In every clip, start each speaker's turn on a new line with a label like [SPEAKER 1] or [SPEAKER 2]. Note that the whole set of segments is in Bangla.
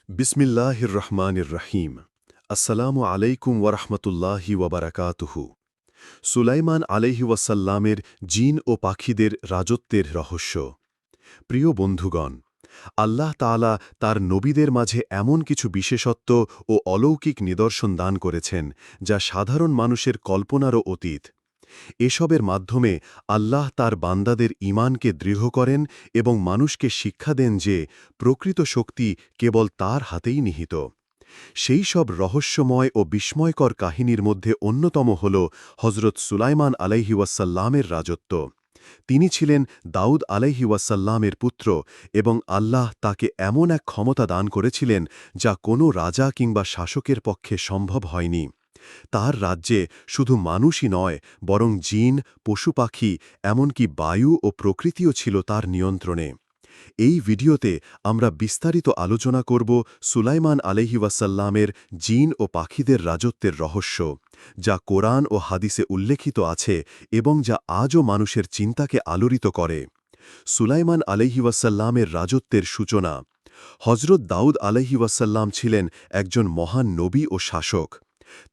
[SPEAKER 1] বিসমিল্লাহির রহমানির রহিম। আসসালামু আলাইকুম ওয়ারহমতুল্লাহি ওয়াবারাকাতুহু। সুলাইমান আলাইহি ওয়াসাল্লামের জিন ও পাখিদের রাজত্বের রহস্য। প্রিয় বন্ধুগণ, আল্লাহ তাআলা তার নবীদের মাঝে এমন কিছু বিশেষত্ব ও অলৌকিক নিদর্শন দান করেছেন যা সাধারণ মানুষের কল্পনারও অতীত। এসবের মাধ্যমে আল্লাহ তার বান্দাদের ঈমানকে দৃঢ় করেন এবং মানুষকে শিক্ষা দেন যে প্রকৃত শক্তি কেবল তার হাতেই নিহিত। সেই সব রহস্যময় ও বিস্ময়কর কাহিনীর মধ্যে অন্যতম হল হজরত সুলাইমান আলাইহি ওয়াসাল্লামের রাজত্ব। তিনি ছিলেন দাউদ আলাইহি ওয়াসাল্লামের পুত্র এবং আল্লাহ তাকে এমন এক ক্ষমতা দান করেছিলেন যা কোনো রাজা কিংবা শাসকের পক্ষে সম্ভব হয়নি। তার রাজ্যে শুধু মানুষই নয়, বরং জিন, পশু পাখি, এমনকি বায়ু ও প্রকৃতিও ছিল তার নিয়ন্ত্রণে। এই ভিডিওতে আমরা বিস্তারিত আলোচনা করব সুলাইমান আলাইহি ওয়াসাল্লামের জিন ও পাখিদের রাজত্বের রহস্য, যা কোরআন ও হাদিসে উল্লেখিত আছে এবং যা আজও মানুষের চিন্তাকে আলোড়িত করে। সুলাইমান আলাইহি ওয়াসাল্লামের রাজত্বের সূচনা। হজরত দাউদ আলাইহি ওয়াসাল্লাম ছিলেন একজন মহান নবী ও শাসক।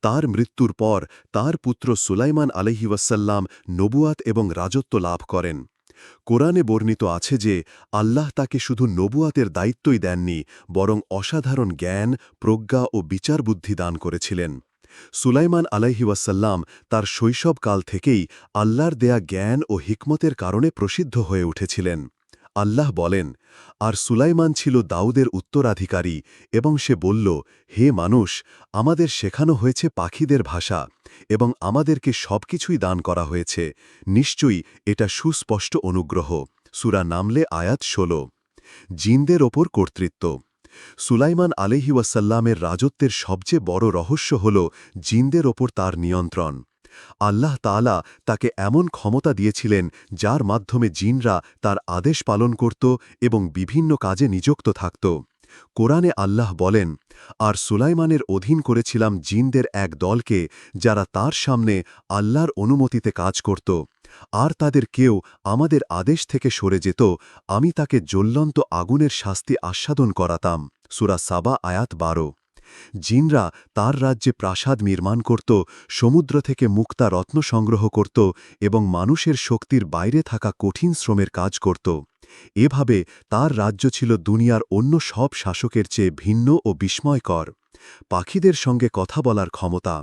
[SPEAKER 1] তার মৃত্যুর পর তার পুত্র সুলাইমান আলাইহি ওয়াসাল্লাম নবুয়াত এবং রাজত্ব লাভ করেন। কোরআনে বর্ণিত আছে যে আল্লাহ তাকে শুধু নবুয়াতের দায়িত্বই দেননি, বরং অসাধারণ জ্ঞান, প্রজ্ঞা ও বিচার বুদ্ধি দান করেছিলেন। সুলাইমান আলাইহি ওয়াসাল্লাম তার শৈশবকাল থেকেই আল্লাহর দেয়া জ্ঞান ও হিকমতের কারণে প্রসিদ্ধ হয়ে উঠেছিলেন। আল্লাহ বলেন, আর সুলাইমান ছিল দাউদের উত্তরাধিকারী এবং সে বলল, হে মানুষ, আমাদের শেখানো হয়েছে পাখিদের ভাষা এবং আমাদেরকে সবকিছুই দান করা হয়েছে। নিশ্চয়ই এটা সুস্পষ্ট অনুগ্রহ। সূরা নামলে আয়াত ১৬। জিনদের ওপর কর্তৃত্ব। সুলাইমান আলাইহি ওয়াসাল্লামের রাজত্বের সবচেয়ে বড় রহস্য হল জিনদের ওপর তার নিয়ন্ত্রণ। আল্লাহ তাআলা তাকে এমন ক্ষমতা দিয়েছিলেন যার মাধ্যমে জিনরা তার আদেশ পালন করত এবং বিভিন্ন কাজে নিযুক্ত থাকত। কোরআনে আল্লাহ বলেন, আর সুলাইমানের অধীন করেছিলাম জিনদের এক দলকে, যারা তার সামনে আল্লাহর অনুমতিতে কাজ করত। আর তাদের কেউ আমাদের আদেশ থেকে সরে যেত, আমি তাকে জ্বলন্ত আগুনের শাস্তি আস্বাদন করাতাম। সূরা সাবা আয়াত ১২। জিনরা তার রাজ্যে প্রাসাদ নির্মাণ করত, সমুদ্র থেকে মুক্তা রত্ন সংগ্রহ করত এবং মানুষের শক্তির বাইরে থাকা কঠিন শ্রমের কাজ করত। এভাবে তার রাজ্য ছিল দুনিয়ার অন্য সব শাসকের চেয়ে ভিন্ন ও বিস্ময়কর। পাখিদের সঙ্গে কথা বলার ক্ষমতা।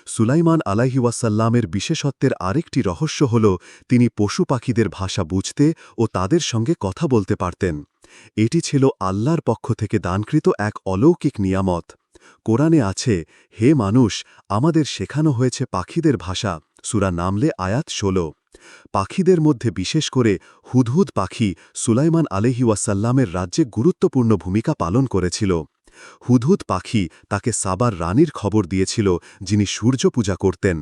[SPEAKER 1] সুলাইমান আলাইহি ওয়াসাল্লামের বিশেষত্বের আরেকটি রহস্য হল তিনি পশু পাখিদের ভাষা বুঝতে ও তাদের সঙ্গে কথা বলতে পারতেন। এটি ছিল আল্লাহর পক্ষ থেকে দানকৃত এক অলৌকিক নিয়ামত। কোরআনে আছে, হে মানুষ, আমাদের শেখানো হয়েছে পাখিদের ভাষা। সূরা নামলে আয়াত ১৬। পাখিদের মধ্যে বিশেষ করে হুদহুদ পাখি সুলাইমান আলাইহি ওয়াসাল্লামের রাজ্যে গুরুত্বপূর্ণ ভূমিকা পালন করেছিল। হুদহুদ পাখি তাকে সাবার রানীর খবর দিয়েছিল, যিনি সূর্য পূজা করতেন।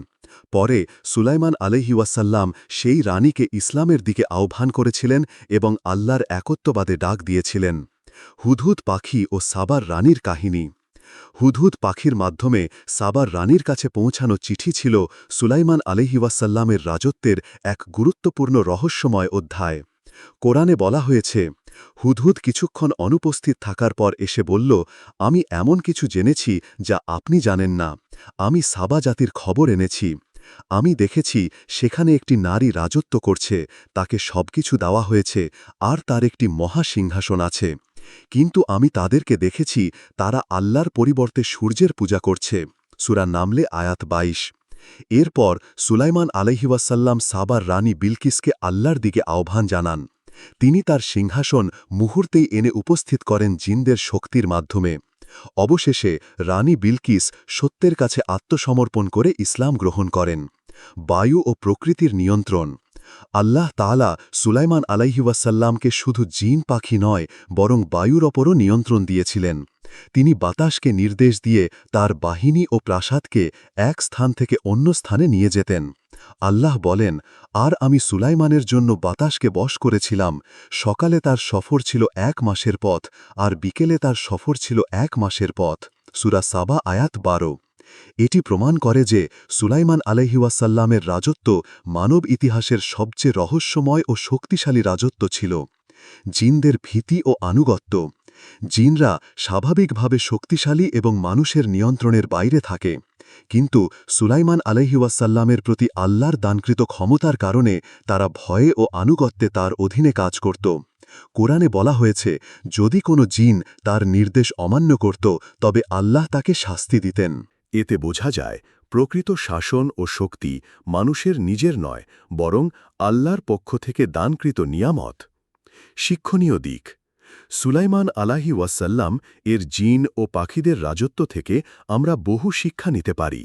[SPEAKER 1] পরে সুলাইমান আলাইহি ওয়াসাল্লাম সেই রানীকে ইসলামের দিকে আহ্বান করেছিলেন এবং আল্লাহর একত্ববাদে ডাক দিয়েছিলেন। হুদহুদ পাখি ও সাবার রানীর কাহিনী। হুদহুদ পাখির মাধ্যমে সাবার রানীর কাছে পৌঁছানো চিঠি ছিল সুলাইমান আলাইহি ওয়াসাল্লামের রাজত্বের এক গুরুত্বপূর্ণ রহস্যময় অধ্যায়। কোরআনে বলা হয়েছে, হুদহুদ কিছুক্ষণ অনুপস্থিত থাকার পর এসে বলল, আমি এমন কিছু জেনেছি যা আপনি জানেন না। আমি সাবা জাতির খবর এনেছি। আমি দেখেছি সেখানে একটি নারী রাজত্ব করছে, তাকে সবকিছু দেওয়া হয়েছে আর তার একটি মহা সিংহাসন আছে। কিন্তু আমি তাদেরকে দেখেছি তারা আল্লাহর পরিবর্তে সূর্যের পূজা করছে। সূরা নামলে আয়াত ২২। এরপর সুলাইমান আলাইহি ওয়াসাল্লাম সাবার রানী বিলকিসকে আল্লাহর দিকে আহ্বান জানান। তিনি তার সিংহাসন মুহূর্তেই এনে উপস্থিত করেন জিনদের শক্তির মাধ্যমে। অবশেষে রানী বিলকিস সত্যের কাছে আত্মসমর্পণ করে ইসলাম গ্রহণ করেন। বায়ু ও প্রকৃতির নিয়ন্ত্রণ। আল্লাহ তাআলা সুলাইমান আলাইহি ওয়াসাল্লামকে শুধু জিন পাখি নয়, বরং বায়ুর ওপরও নিয়ন্ত্রণ দিয়েছিলেন। তিনি বাতাসকে নির্দেশ দিয়ে তার বাহিনী ও প্রাসাদকে এক স্থান থেকে অন্য স্থানে নিয়ে যেতেন। আল্লাহ বলেন, আর আমি সুলাইমানের জন্য বাতাসকে বশ করেছিলাম। সকালে তার সফর ছিল ১ মাসের পথ, আর বিকেলে তার সফর ছিল ১ মাসের পথ। সূরা সাবা আয়াত ১২। এটি প্রমাণ করে যে সুলাইমান আলাইহি ওয়াসাল্লামের রাজত্ব মানব ইতিহাসের সবচেয়ে রহস্যময় ও শক্তিশালী রাজত্ব ছিল। জিনদের ভীতি ও আনুগত্য। জিনরা স্বাভাবিকভাবে শক্তিশালী এবং মানুষের নিয়ন্ত্রণের বাইরে থাকে, কিন্তু সুলাইমান আলাইহিওয়াসাল্লামের প্রতি আল্লাহর দানকৃত ক্ষমতার কারণে তারা ভয়ে ও আনুগত্যে তার অধীনে কাজ করত। কোরআনে বলা হয়েছে, যদি কোনো জিন তার নির্দেশ অমান্য করত তবে আল্লাহ তাকে শাস্তি দিতেন। এতে বোঝা যায়, প্রকৃত শাসন ও শক্তি মানুষের নিজের নয়, বরং আল্লাহর পক্ষ থেকে দানকৃত নিয়ামত। শিক্ষণীয় দিক: সুলাইমান আলাইহি ওয়াসাল্লাম এর জিন ও পাখিদের রাজত্ব থেকে আমরা বহু শিক্ষা নিতে পারি।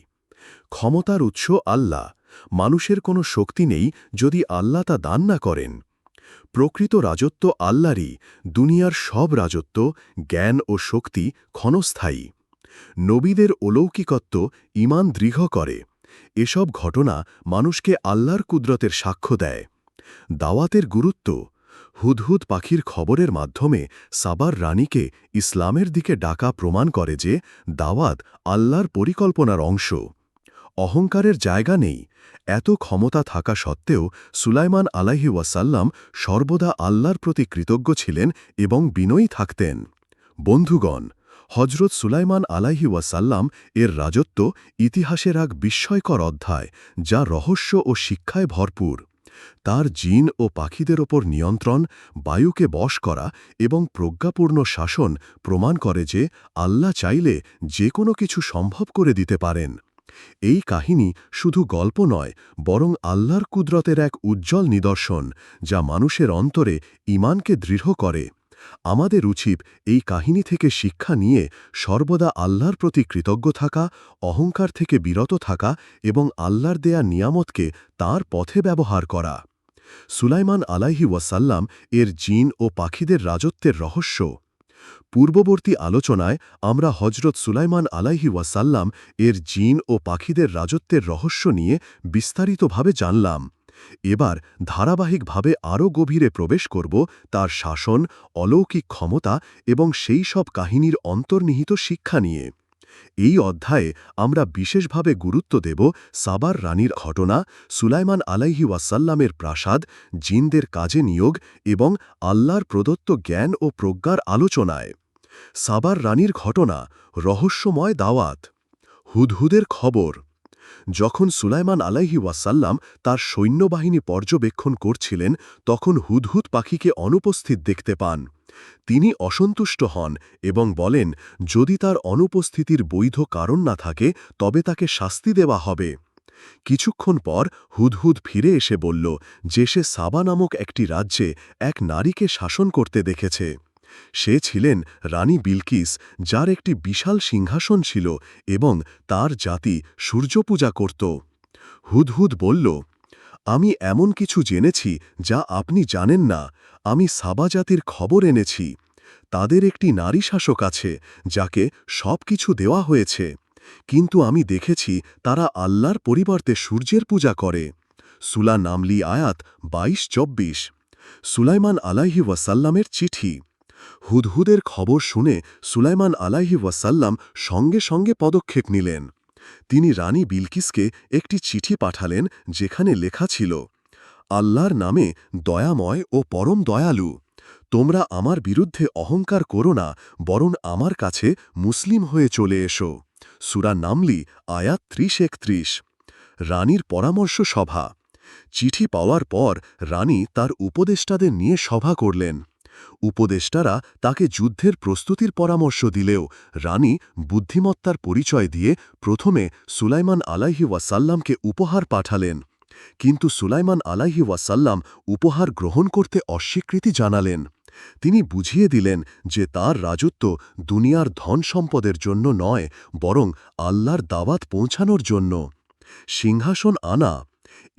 [SPEAKER 1] ক্ষমতার উৎস আল্লাহ, মানুষের কোনো শক্তি নেই যদি আল্লাহ তা দান না করেন। প্রকৃত রাজত্ব আল্লাহরই, দুনিয়ার সব রাজত্ব, জ্ঞান ও শক্তি ক্ষণস্থায়ী। নবীদের অলৌকিকত্ব ঈমান দৃঢ় করে। এসব ঘটনা মানুষকে আল্লাহর কুদরতের সাক্ষ্য দেয়। দাওয়াতের গুরুত্ব: হুদহুদ পাখির খবরের মাধ্যমে সাবার রানীকে ইসলামের দিকে ডাকা প্রমাণ করে যে দাওয়াত আল্লাহর পরিকল্পনার অংশ। অহংকারের জায়গা নেই। এত ক্ষমতা থাকা সত্ত্বেও সুলাইমান আলাইহি ওয়াসাল্লাম সর্বদা আল্লাহর প্রতি কৃতজ্ঞ ছিলেন এবং বিনয়ী থাকতেন। বন্ধুগণ, হজরত সুলাইমান আলাইহি ওয়াসাল্লাম এর রাজত্ব ইতিহাসের এক বিস্ময়কর অধ্যায়, যা রহস্য ও শিক্ষায় ভরপুর। তার জিন ও পাখিদের ওপর নিয়ন্ত্রণ, বায়ুকে বশ করা এবং প্রজ্ঞাপূর্ণ শাসন প্রমাণ করে যে আল্লাহ চাইলে যে কোনো কিছু সম্ভব করে দিতে পারেন। এই কাহিনী শুধু গল্প নয়, বরং আল্লাহর কুদরতের এক উজ্জ্বল নিদর্শন, যা মানুষের অন্তরে ঈমানকে দৃঢ় করে। আমাদের উচিত এই কাহিনী থেকে শিক্ষা নিয়ে সর্বদা আল্লাহর প্রতি কৃতজ্ঞ থাকা, অহংকার থেকে বিরত থাকা এবং আল্লাহর দেয়া নিয়ামতকে তাঁর পথে ব্যবহার করা। সুলাইমান আলাইহি ওয়াসাল্লাম এর জিন ও পাখিদের রাজত্বের রহস্য। পূর্ববর্তী আলোচনায় আমরা হজরত সুলাইমান আলাইহি ওয়াসাল্লাম এর জিন ও পাখিদের রাজত্বের রহস্য নিয়ে বিস্তারিতভাবে জানলাম। এবার ধারাবাহিকভাবে আরও গভীরে প্রবেশ করব তার শাসন, অলৌকিক ক্ষমতা এবং সেই সব কাহিনীর অন্তর্নিহিত শিক্ষা নিয়ে। এই অধ্যায়ে আমরা বিশেষভাবে গুরুত্ব দেব সাবার রানীর ঘটনা, সুলাইমান আলাইহি ওয়াসাল্লামের প্রাসাদ, জিনদের কাজে নিয়োগ এবং আল্লাহর প্রদত্ত জ্ঞান ও প্রজ্ঞার আলোচনায়। সাবার রানীর ঘটনা, রহস্যময় দাওয়াত। হুদহুদের খবর: যখন সুলাইমান আলাইহি ওয়াসাল্লাম তার সৈন্যবাহিনী পর্যবেক্ষণ করছিলেন, তখন হুদহুদ পাখিকে অনুপস্থিত দেখতে পান। তিনি অসন্তুষ্ট হন এবং বলেন, যদি তার অনুপস্থিতির বৈধ কারণ না থাকে তবে তাকে শাস্তি দেওয়া হবে। কিছুক্ষণ পর হুদহুদ ফিরে এসে বলল যে সে সাবা নামক একটি রাজ্যে এক নারীকে শাসন করতে দেখেছে। সে ছিলেন রানী বিলকিস, যার একটি বিশাল সিংহাসন ছিল এবং তার জাতি সূর্যপূজা করত। হুদহুদ বলল, আমি এমন কিছু জেনেছি যা আপনি জানেন না। আমি সাবা জাতির খবর এনেছি। তাদের একটি নারী শাসক আছে, যাকে সব কিছু দেওয়া হয়েছে, কিন্তু আমি দেখেছি তারা আল্লাহর পরিবর্তে সূর্যের পূজা করে। সূরা নামলি আয়াত 22-24। সুলাইমান আলাইহি ওয়াসাল্লামের চিঠি। হুদহুদের খবর শুনে সুলাইমান আলাইহি ওয়াসাল্লাম সঙ্গে সঙ্গে পদক্ষেপ নিলেন। তিনি রানী বিলকিসকে একটি চিঠি পাঠালেন, যেখানে লেখা ছিল, আল্লাহর নামে দয়াময় ও পরম দয়ালু, তোমরা আমার বিরুদ্ধে অহংকার করো না, বরং আমার কাছে মুসলিম হয়ে চলে এসো। সূরা নামলি আয়াত 30-31। রানীর পরামর্শ সভা। চিঠি পাওয়ার পর রানী তার উপদেষ্টাদের নিয়ে সভা করলেন। উপদেষ্টারা তাকে যুদ্ধের প্রস্তুতির পরামর্শ দিলেও রানী বুদ্ধিমত্তার পরিচয় দিয়ে প্রথমে সুলাইমান আলাইহি ওয়াসাল্লামকে উপহার পাঠালেন। কিন্তু সুলাইমান আলাইহি ওয়াসাল্লাম উপহার গ্রহণ করতে অস্বীকৃতি জানালেন। তিনি বুঝিয়ে দিলেন যে তার রাজত্ব দুনিয়ার ধন সম্পদের জন্য নয়, বরং আল্লাহর দাওয়াত পৌঁছানোর জন্য। সিংহাসন আনা।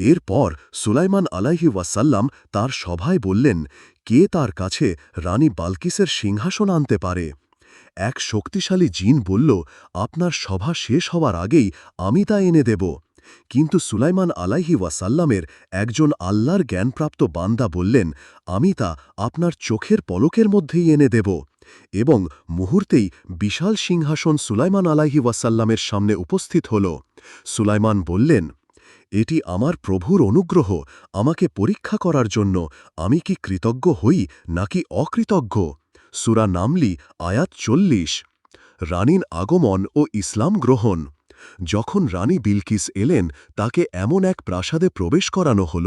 [SPEAKER 1] এরপর সুলাইমান আলাইহি ওয়াসাল্লাম তার সভায় বললেন, কে তার কাছে রানী বালকিসের সিংহাসন আনতে পারে? এক শক্তিশালী জিন বলল, আপনার সভা শেষ হওয়ার আগেই আমি তা এনে দেব। কিন্তু সুলাইমান আলাইহি ওয়াসাল্লামের একজন আল্লাহর জ্ঞানপ্রাপ্ত বান্দা বললেন, আমি তা আপনার চোখের পলকের মধ্যেই এনে দেব। এবং মুহূর্তেই বিশাল সিংহাসন সুলাইমান আলাইহি ওয়াসাল্লামের সামনে উপস্থিত হল। সুলাইমান বললেন, এটি আমার প্রভুর অনুগ্রহ, আমাকে পরীক্ষা করার জন্য। আমি কি কৃতজ্ঞ হই নাকি অকৃতজ্ঞ? সূরা নামলি আয়াত ৪০। রানীর আগমন ও ইসলাম গ্রহণ। যখন রানী বিলকিস এলেন তাকে এমন এক প্রাসাদে প্রবেশ করানো হল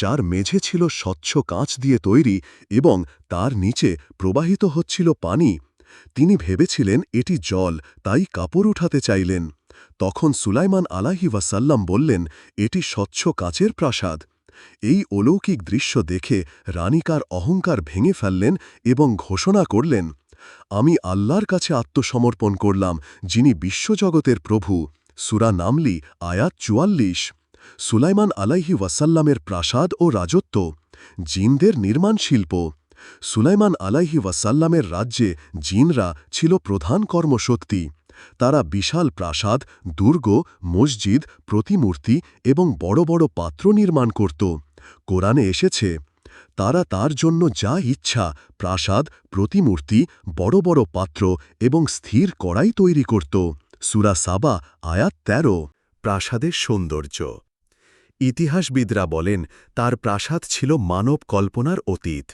[SPEAKER 1] যার মেঝে ছিল স্বচ্ছ কাঁচ দিয়ে তৈরি এবং তার নিচে প্রবাহিত হচ্ছিল পানি। তিনি ভেবেছিলেন এটি জল, তাই কাপড় উঠাতে চাইলেন। তখন সুলাইমান আলাইহিওয়াসাল্লাম বললেন, এটি স্বচ্ছ কাচের প্রাসাদ। এই অলৌকিক দৃশ্য দেখে রানিকার অহংকার ভেঙে ফেললেন এবং ঘোষণা করলেন, আমি আল্লাহর কাছে আত্মসমর্পণ করলাম, যিনি বিশ্বজগতের প্রভু। সূরা নামলি আয়াত ৪৪। সুলাইমান আলাইহি ওয়াসাল্লামের প্রাসাদ ও রাজত্ব। জিনদের নির্মাণ শিল্প। সুলাইমান আলাইহি ওয়াসাল্লামের রাজ্যে জিনরা ছিল প্রধান কর্মশক্তি। তারা বিশাল প্রাসাদ, দুর্গ, মসজিদ, প্রতিমূর্তি এবং বড় বড় পাত্র নির্মাণ করত। কোরআনে এসেছে, তারা তার জন্য যা ইচ্ছা প্রাসাদ, প্রতিমূর্তি, বড় বড় পাত্র এবং স্থির কড়াই তৈরি করত। সূরা সাবা আয়াত ১৩। প্রাসাদের সৌন্দর্য। ইতিহাসবিদরা বলেন তার প্রাসাদ ছিল মানব কল্পনার অতীত।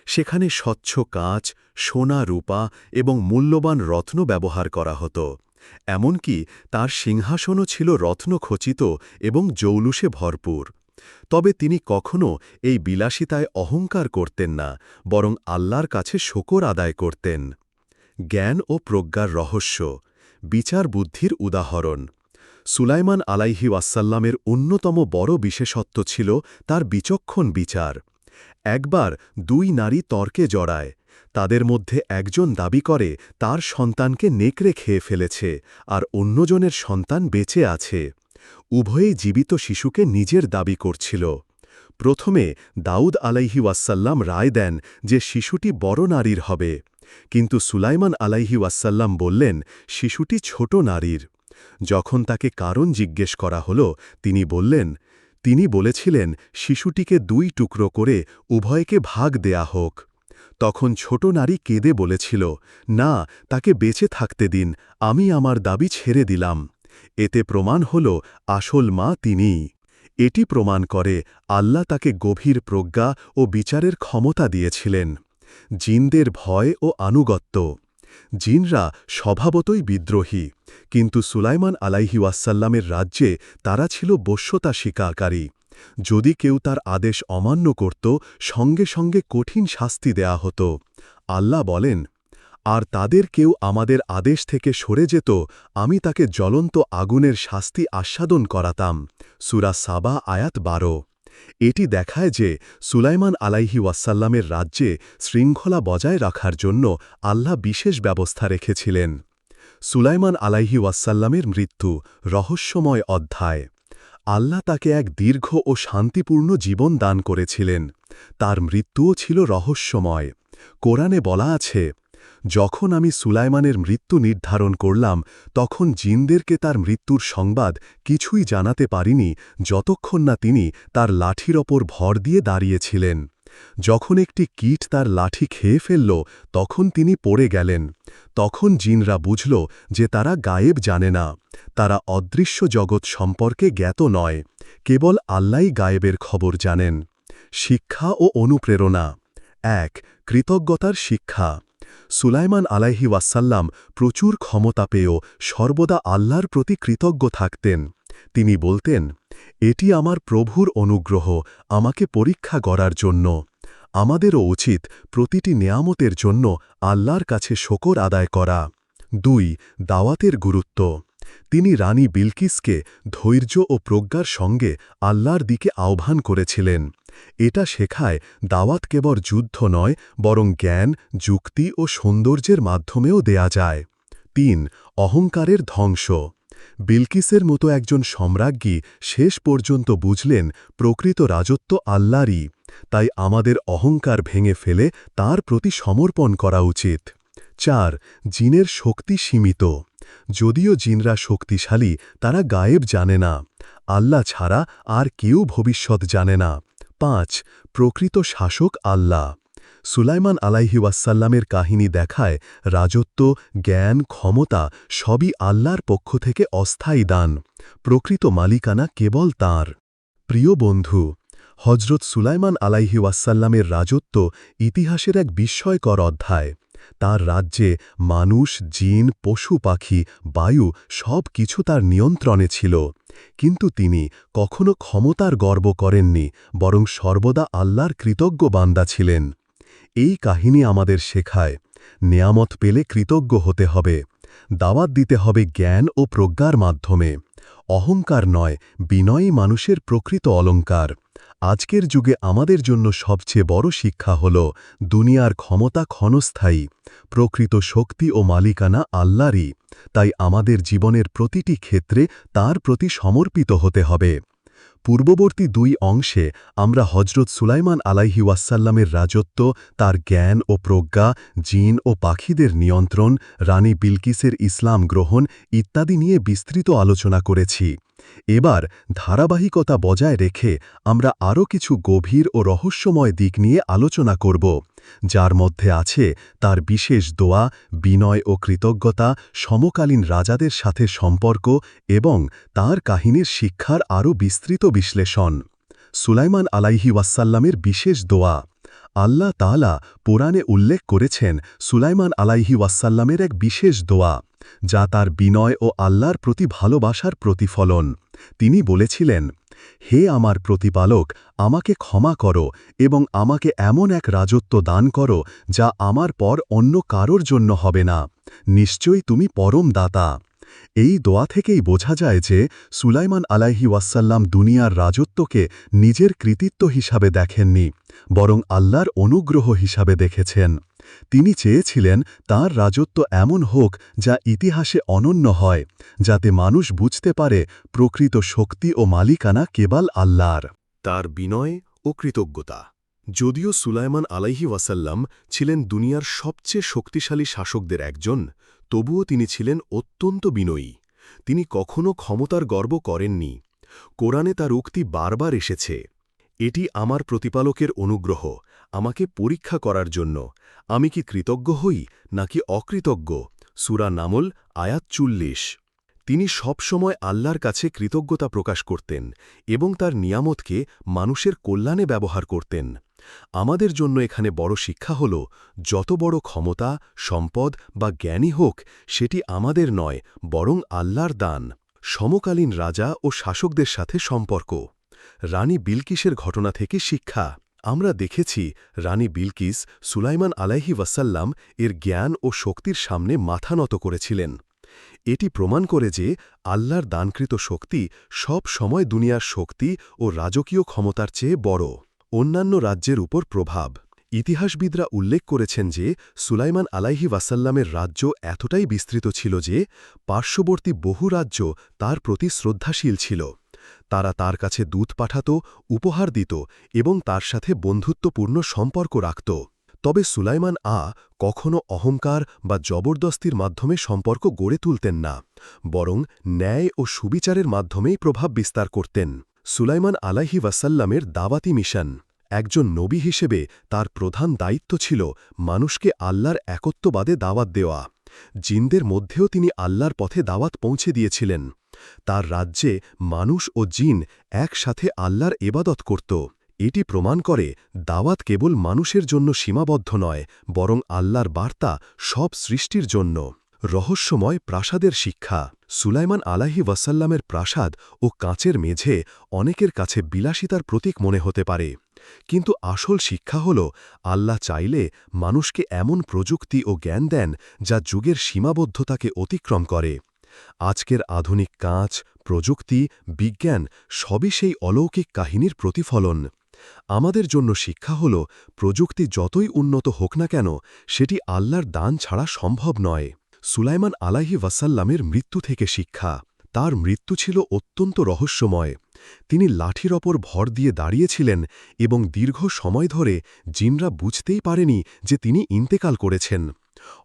[SPEAKER 1] সেখানে স্বচ্ছ কাঁচ, সোনা, রূপা এবং মূল্যবান রত্ন ব্যবহার করা হতো। এমনকি তার সিংহাসনও ছিল রত্নখচিত এবং জৌলুসে ভরপুর। তবে তিনি কখনও এই বিলাসিতায় অহংকার করতেন না, বরং আল্লাহর কাছে শকর আদায় করতেন। জ্ঞান ও প্রজ্ঞার রহস্য। বিচার বুদ্ধির উদাহরণ। সুলাইমান আলাইহি ওয়াসাল্লামের অন্যতম বড় বিশেষত্ব ছিল তার বিচক্ষণ বিচার। একবার দুই নারী তর্কে জড়ায়। তাদের মধ্যে একজন দাবি করে তার সন্তানকে নেকড়ে খেয়ে ফেলেছে, আর অন্যজনের সন্তান বেঁচে আছে। উভয়েই জীবিত শিশুকে নিজের দাবি করছিল। প্রথমে দাউদ আলাইহি ওয়াসাল্লাম রায় দেন যে শিশুটি বড় নারীর হবে, কিন্তু সুলাইমান আলাইহি ওয়াসাল্লাম বললেন শিশুটি ছোট নারীর। যখন তাকে কারণ জিজ্ঞেস করা হল, তিনি বলেছিলেন শিশুটিকে দুই টুকরো করে উভয়কে ভাগ দেয়া হোক। তখন ছোট নারী কেঁদে বলেছিল, না, তাকে বেঁচে থাকতে দিন, আমি আমার দাবি ছেড়ে দিলাম। এতে প্রমাণ হল আসল মা তিনিই। এটি প্রমাণ করে আল্লাহ তাকে গভীর প্রজ্ঞা ও বিচারের ক্ষমতা দিয়েছিলেন। জিনদের ভয় ও আনুগত্য। জিনরা স্বভাবতই বিদ্রোহী, কিন্তু সুলাইমান আলাইহি ওয়াসাল্লামের রাজ্যে তারা ছিল বশ্যতা স্বীকারকারী। যদি কেউ তার আদেশ অমান্য করত, সঙ্গে সঙ্গে কঠিন শাস্তি দেয়া হতো। আল্লাহ বলেন, আর তাদের কেউ আমাদের আদেশ থেকে সরে যেত, আমি তাকে জ্বলন্ত আগুনের শাস্তি আস্বাদন করাতাম। সূরা সাবা আয়াত ১২। এটি দেখায় যে সুলাইমান আলাইহি ওয়াসাল্লামের রাজ্যে শৃঙ্খলা বজায় রাখার জন্য আল্লাহ বিশেষ ব্যবস্থা রেখেছিলেন। সুলাইমান আলাইহি ওয়াসাল্লামের মৃত্যু রহস্যময় অধ্যায়। আল্লাহ তাকে এক দীর্ঘ ও শান্তিপূর্ণ জীবন দান করেছিলেন। তার মৃত্যুও ছিল রহস্যময়। কোরআনে বলা আছে, যখন আমি সুলাইমানের মৃত্যু নির্ধারণ করলাম, তখন জিনদেরকে তার মৃত্যুর সংবাদ কিছুই জানাতে পারিনি যতক্ষণ না তিনি তার লাঠির ওপর ভর দিয়ে দাঁড়িয়েছিলেন। যখন একটি কীট তার লাঠি খেয়ে ফেলল, তখন তিনি পড়ে গেলেন। তখন জিনরা বুঝল যে তারা গায়েব জানে না, তারা অদৃশ্য জগৎ সম্পর্কে জ্ঞাত নয়, কেবল আল্লাহই গায়েবের খবর জানেন। শিক্ষা ও অনুপ্রেরণা। ১. কৃতজ্ঞতার শিক্ষা। সুলাইমান আলাইহি ওয়াসাল্লাম প্রচুর ক্ষমতা পেয়েও সর্বদা আল্লাহর প্রতি কৃতজ্ঞ থাকতেন। তিনি বলতেন, এটি আমার প্রভুর অনুগ্রহ, আমাকে পরীক্ষা করার জন্য। আমাদেরও উচিত প্রতিটি নেয়ামতের জন্য আল্লাহর কাছে শকর আদায় করা। ২. দাওয়াতের গুরুত্ব। তিনি রানী বিলকিসকে ধৈর্য ও প্রজ্ঞার সঙ্গে আল্লাহর দিকে আহ্বান করেছিলেন। এটা শেখায় দাওয়াত কেবল যুদ্ধ নয়, বরং জ্ঞান, যুক্তি ও সৌন্দর্যের মাধ্যমেও দেয়া যায়। ৩. অহংকারের ধ্বংস। বিলকিসের মতো একজন সম্রাজ্ঞী শেষ পর্যন্ত বুঝলেন প্রকৃত রাজত্ব আল্লাহরই, তাই আমাদের অহংকার ভেঙে ফেলে তার প্রতি সমর্পণ করা উচিত। ৪. জিনের শক্তি সীমিত। যদিও জিনরা শক্তিশালী, তারা গায়েব জানে না। আল্লাহ ছাড়া আর কেউ ভবিষ্যৎ জানে না। ৫. প্রকৃত শাসক আল্লাহ। সুলাইমান আলাইহি ওয়াসাল্লামের কাহিনী দেখায় রাজত্ব, জ্ঞান, ক্ষমতা সবই আল্লাহর পক্ষ থেকে অস্থায়ী দান। প্রকৃত মালিকানা কেবল তাঁর। প্রিয় বন্ধু, হজরত সুলাইমান আলাইহি ওয়াসাল্লামের রাজত্ব ইতিহাসের এক বিস্ময়কর অধ্যায়। তার রাজ্যে মানুষ, জিন, পশু পাখি, বায়ু সব কিছু তার নিয়ন্ত্রণে ছিল। কিন্তু তিনি কখনো ক্ষমতার গর্ব করেননি, বরং সর্বদা আল্লাহর কৃতজ্ঞ বান্দা ছিলেন। এই কাহিনী আমাদের শেখায়, নেয়ামত পেলে কৃতজ্ঞ হতে হবে, দাওয়াত দিতে হবে জ্ঞান ও প্রজ্ঞার মাধ্যমে। অহংকার নয়, বিনয়ী মানুষের প্রকৃত অলংকার। আজকের যুগে আমাদের জন্য সবচেয়ে বড় শিক্ষা হল, দুনিয়ার ক্ষমতা ক্ষণস্থায়ী, প্রকৃত শক্তি ও মালিকানা আল্লাহরই। তাই আমাদের জীবনের প্রতিটি ক্ষেত্রে তার প্রতি সমর্পিত হতে হবে। পূর্ববর্তী 2 অংশে আমরা হজরত সুলাইমান আলাইহি ওয়াসাল্লামের রাজত্ব, তার জ্ঞান ও প্রজ্ঞা, জিন ও পাখিদের নিয়ন্ত্রণ, রানী বিলকিসের ইসলাম গ্রহণ ইত্যাদি নিয়ে বিস্তৃত আলোচনা করেছি। এবার ধারাবাহিকতা বজায় রেখে আমরা আরও কিছু গভীর ও রহস্যময় দিক নিয়ে আলোচনা করব, যার মধ্যে আছে তার বিশেষ দোয়া, বিনয় ও কৃতজ্ঞতা, সমকালীন রাজাদের সাথে সম্পর্ক এবং তার কাহিনীর শিক্ষার আরও বিস্তৃত বিশ্লেষণ। সুলাইমান আলাইহি ওয়াসাল্লামের বিশেষ দোয়া। আল্লাহ তাআলা কোরআনে উল্লেখ করেছেন সুলাইমান আলাইহি ওয়াসাল্লামের এক বিশেষ দোয়া, যা তার বিনয় ও আল্লাহর প্রতি ভালোবাসার প্রতিফলন। তিনি বলেছিলেন, হে আমার প্রতিপালক, আমাকে ক্ষমা করো এবং আমাকে এমন এক রাজত্ব দান করো যা আমার পর অন্য কারোর জন্য হবে না। নিশ্চয়ই তুমি পরম দাতা। এই দোয়া থেকেই বোঝা যায় যে সুলাইমান আলাইহি ওয়াসাল্লাম দুনিয়ার রাজত্বকে নিজের কৃতিত্ব হিসাবে দেখেননি, বরং আল্লাহর অনুগ্রহ হিসাবে দেখেছেন। তিনি চেয়েছিলেন তাঁর রাজত্ব এমন হোক যা ইতিহাসে অনন্য হয়, যাতে মানুষ বুঝতে পারে প্রকৃত শক্তি ও মালিকানা কেবল আল্লাহর। তার বিনয় ও কৃতজ্ঞতা। যদিও সুলাইমান আলাইহি ওয়াসাল্লাম ছিলেন দুনিয়ার সবচেয়ে শক্তিশালী শাসকদের একজন, তবুও তিনি ছিলেন অত্যন্ত বিনয়ী। তিনি কখনো ক্ষমতার গর্ব করেননি। কোরআনে তার উক্তি বারবার এসেছে, এটি আমার প্রতিপালকের অনুগ্রহ, আমাকে পরীক্ষা করার জন্য। আমি কি কৃতজ্ঞ হই নাকি অকৃতজ্ঞ? সূরা নামল আয়াত 40। তিনি সবসময় আল্লাহর কাছে কৃতজ্ঞতা প্রকাশ করতেন এবং তার নিয়ামতকে মানুষের কল্যাণে ব্যবহার করতেন। আমাদের জন্য এখানে বড় শিক্ষা হল, যত বড় ক্ষমতা, সম্পদ বা জ্ঞানী হোক, সেটি আমাদের নয়, বরং আল্লাহর দান। সমকালীন রাজা ও শাসকদের সাথে সম্পর্ক। রানী বিলকিসের ঘটনা থেকে শিক্ষা। আমরা দেখেছি রানী বিলকিস সুলাইমান আলাইহি ওয়াসাল্লাম এর জ্ঞান ও শক্তির সামনে মাথা নত করেছিলেন। এটি প্রমাণ করে যে আল্লাহর দানকৃত শক্তি সব সময় দুনিয়ার শক্তি ও রাজকীয় ক্ষমতার চেয়ে বড়। অন্যান্য রাজ্যের উপর প্রভাব। ইতিহাসবিদরা উল্লেখ করেছেন যে সুলাইমান আলাইহি ওয়াসাল্লামের রাজ্য এতটাই বিস্তৃত ছিল যে পার্শ্ববর্তী বহু রাজ্য তার প্রতি শ্রদ্ধাশীল ছিল। তারা তার কাছে দূত পাঠাত, উপহার দিত এবং তার সাথে বন্ধুত্বপূর্ণ সম্পর্ক রাখত। তবে সুলাইমান কখনো অহংকার বা জবরদস্তির মাধ্যমে সম্পর্ক গড়ে তুলতেন না, বরং ন্যায় ও সুবিচারের মাধ্যমেই প্রভাব বিস্তার করতেন। সুলাইমান আলাইহি ওয়াসাল্লামের দাওয়াতি মিশন। একজন নবী হিসেবে তার প্রধান দায়িত্ব ছিল মানুষকে আল্লাহর একত্ববাদে দাওয়াত দেওয়া। জিনদের মধ্যেও তিনি আল্লাহর পথে দাওয়াত পৌঁছে দিয়েছিলেন। তার রাজ্যে মানুষ ও জিন একসাথে আল্লাহর ইবাদত করত। এটি প্রমাণ করে দাওয়াত কেবল মানুষের জন্য সীমাবদ্ধ নয়, বরং আল্লাহর বার্তা সব সৃষ্টির জন্য। রহস্যময় প্রাসাদের শিক্ষা। সুলাইমান আলাইহি ওয়াসাল্লামের প্রাসাদ ও কাঁচের মেঝে অনেকের কাছে বিলাসিতার প্রতীক মনে হতে পারে, কিন্তু আসল শিক্ষা হল আল্লাহ চাইলে মানুষকে এমন প্রযুক্তি ও জ্ঞান দেন যা যুগের সীমাবদ্ধতাকে অতিক্রম করে। আজকের আধুনিক কাঁচ, প্রযুক্তি, বিজ্ঞান সবই সেই অলৌকিক কাহিনীর প্রতিফলন। আমাদের জন্য শিক্ষা হল, প্রযুক্তি যতই উন্নত হোক না কেন, সেটি আল্লাহর দান ছাড়া সম্ভব নয়। সুলাইমান আলাইহি ওয়াসাল্লামের মৃত্যু থেকে শিক্ষা। তার মৃত্যু ছিল অত্যন্ত রহস্যময়। তিনি লাঠির ওপর ভর দিয়ে দাঁড়িয়েছিলেন এবং দীর্ঘ সময় ধরে জিনরা বুঝতেই পারেনি যে তিনি ইন্তেকাল করেছেন।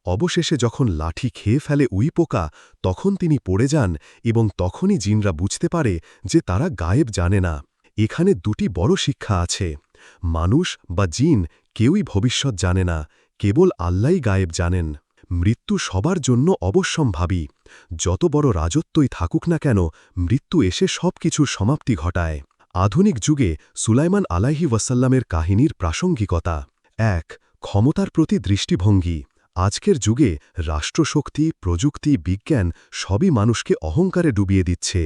[SPEAKER 1] অবশেষে যখন লাঠি খেয়ে ফেলে উইপোকা, তখন তিনি পড়ে যান এবং তখনই জিনরা বুঝতে পারে যে তারা গায়েব জানে না। এখানে 2টি বড় শিক্ষা আছে। মানুষ বা জিন কেউই ভবিষ্যৎ জানে না, কেবল আল্লাহই গায়েব জানেন। মৃত্যু সবার জন্য অবশ্যম্ভাবী। যত বড় রাজত্বই থাকুক না কেন, মৃত্যু এসে সবকিছুর সমাপ্তি ঘটায়। আধুনিক যুগে সুলাইমান আলাইহি ওয়াসাল্লামের কাহিনীর প্রাসঙ্গিকতা। 1. ক্ষমতার প্রতি দৃষ্টিভঙ্গি। আজকের যুগে রাষ্ট্রশক্তি, প্রযুক্তি, বিজ্ঞান সবই মানুষকে অহংকারে ডুবিয়ে দিচ্ছে।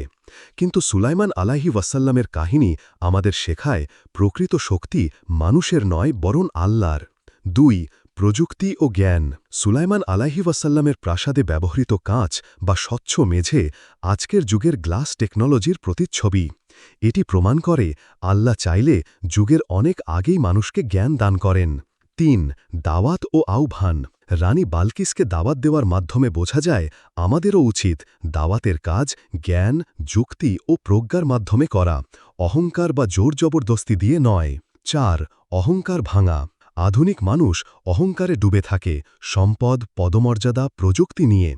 [SPEAKER 1] কিন্তু সুলাইমান আলাইহি ওয়াসাল্লামের কাহিনী আমাদের শেখায় প্রকৃত শক্তি মানুষের নয় বরং আল্লাহর। ২. প্রযুক্তি ও জ্ঞান। সুলাইমান আলাইহি ওয়াসাল্লামের প্রাসাদে ব্যবহৃত কাঁচ বা স্বচ্ছ মেঝে আজকের যুগের গ্লাস টেকনোলজির প্রতিচ্ছবি। এটি প্রমাণ করে আল্লাহ চাইলে যুগের অনেক আগেই মানুষকে জ্ঞান দান করেন। ৩. দাওয়াত ও আহ্বান। রানী বালকিসকে দাওয়াত দেওয়ার মাধ্যমে বোঝা যায় আমাদেরও উচিত দাওয়াতের কাজ জ্ঞান, যুক্তি ও প্রজ্ঞার মাধ্যমে করা, অহংকার বা জোর জবরদস্তি দিয়ে নয়। ৪. অহংকার ভাঙা। আধুনিক মানুষ অহংকারে ডুবে থাকে, সম্পদ, পদমর্যাদা, প্রযুক্তি নিয়ে।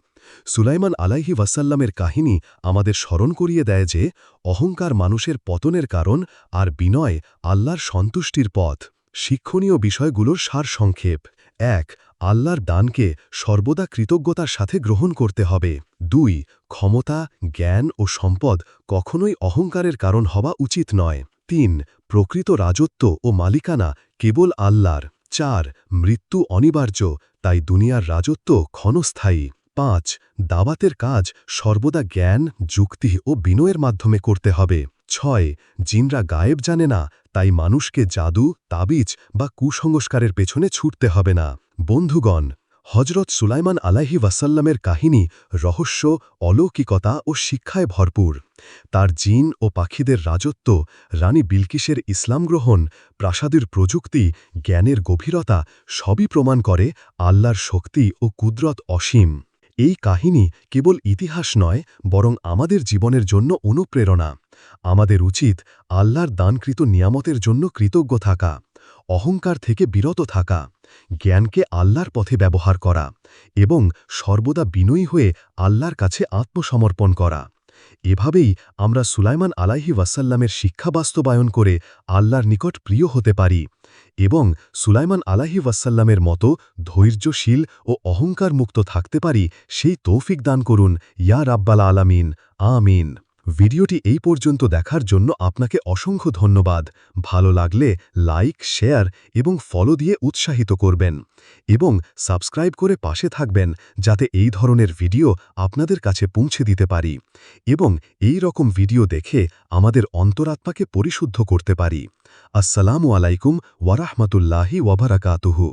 [SPEAKER 1] সুলাইমান আলাইহি ওয়াসাল্লামের কাহিনী আমাদের স্মরণ করিয়ে দেয় যে অহংকার মানুষের পতনের কারণ আর বিনয় আল্লাহর সন্তুষ্টির পথ। শিক্ষণীয় বিষয়গুলোর সারসংক্ষেপ। ১. আল্লাহর দানকে সর্বদা কৃতজ্ঞতার সাথে গ্রহণ করতে হবে। ২. ক্ষমতা, জ্ঞান ও সম্পদ কখনোই অহংকারের কারণ হওয়া উচিত নয়। ৩. প্রকৃত রাজত্ব ও মালিকানা কেবল আল্লাহর। ৪. মৃত্যু অনিবার্য, তাই দুনিয়ার রাজত্ব ক্ষণস্থায়ী। ৫. দাওয়াতের কাজ সর্বদা জ্ঞান, যুক্তি ও বিনয়ের মাধ্যমে করতে হবে। ৬. জিনরা গায়েব জানে না, তাই মানুষকে জাদু, তাবিজ বা কুসংস্কারের পেছনে ছুটতে হবে না। বন্ধুগণ, হজরত সুলাইমান আলাইহি ওয়াসাল্লামের কাহিনী রহস্য, অলৌকিকতা ও শিক্ষায় ভরপুর। তার জিন ও পাখিদের রাজত্ব, রানী বিলকিসের ইসলাম গ্রহণ, প্রাসাদের প্রযুক্তি, জ্ঞানের গভীরতা সবই প্রমাণ করে আল্লাহর শক্তি ও কুদরত অসীম। এই কাহিনী কেবল ইতিহাস নয় বরং আমাদের জীবনের জন্য অনুপ্রেরণা। আমাদের উচিত আল্লাহর দানকৃত নিয়ামতের জন্য কৃতজ্ঞ থাকা, অহংকার থেকে বিরত থাকা, জ্ঞানকে আল্লাহর পথে ব্যবহার করা এবং সর্বদা বিনয়ী হয়ে আল্লাহর কাছে আত্মসমর্পণ করা। এভাবেই আমরা সুলাইমান আলাইহি ওয়াসাল্লামের শিক্ষা বাস্তবায়ন করে আল্লাহর নিকট প্রিয় হতে পারি এবং সুলাইমান আলাইহি ওয়াসাল্লামের মতো ধৈর্যশীল ও অহংকার মুক্ত থাকতে পারি সেই তৌফিক দান করুন ইয়া রাব্বাল আলামিন। আমিন। ভিডিওটি এই পর্যন্ত দেখার জন্য আপনাকে অসংখ্য ধন্যবাদ। ভালো লাগলে লাইক, শেয়ার এবং ফলো দিয়ে উৎসাহিত করবেন এবং সাবস্ক্রাইব করে পাশে থাকবেন যাতে এই ধরনের ভিডিও আপনাদের কাছে পৌঁছে দিতে পারি এবং এই রকম ভিডিও দেখে আমাদের অন্তরাত্মাকে পরিশুদ্ধ করতে পারি। আসসালামু আলাইকুম ওয়ারাহমাতুল্লাহি ওয়াবারাকাতুহু।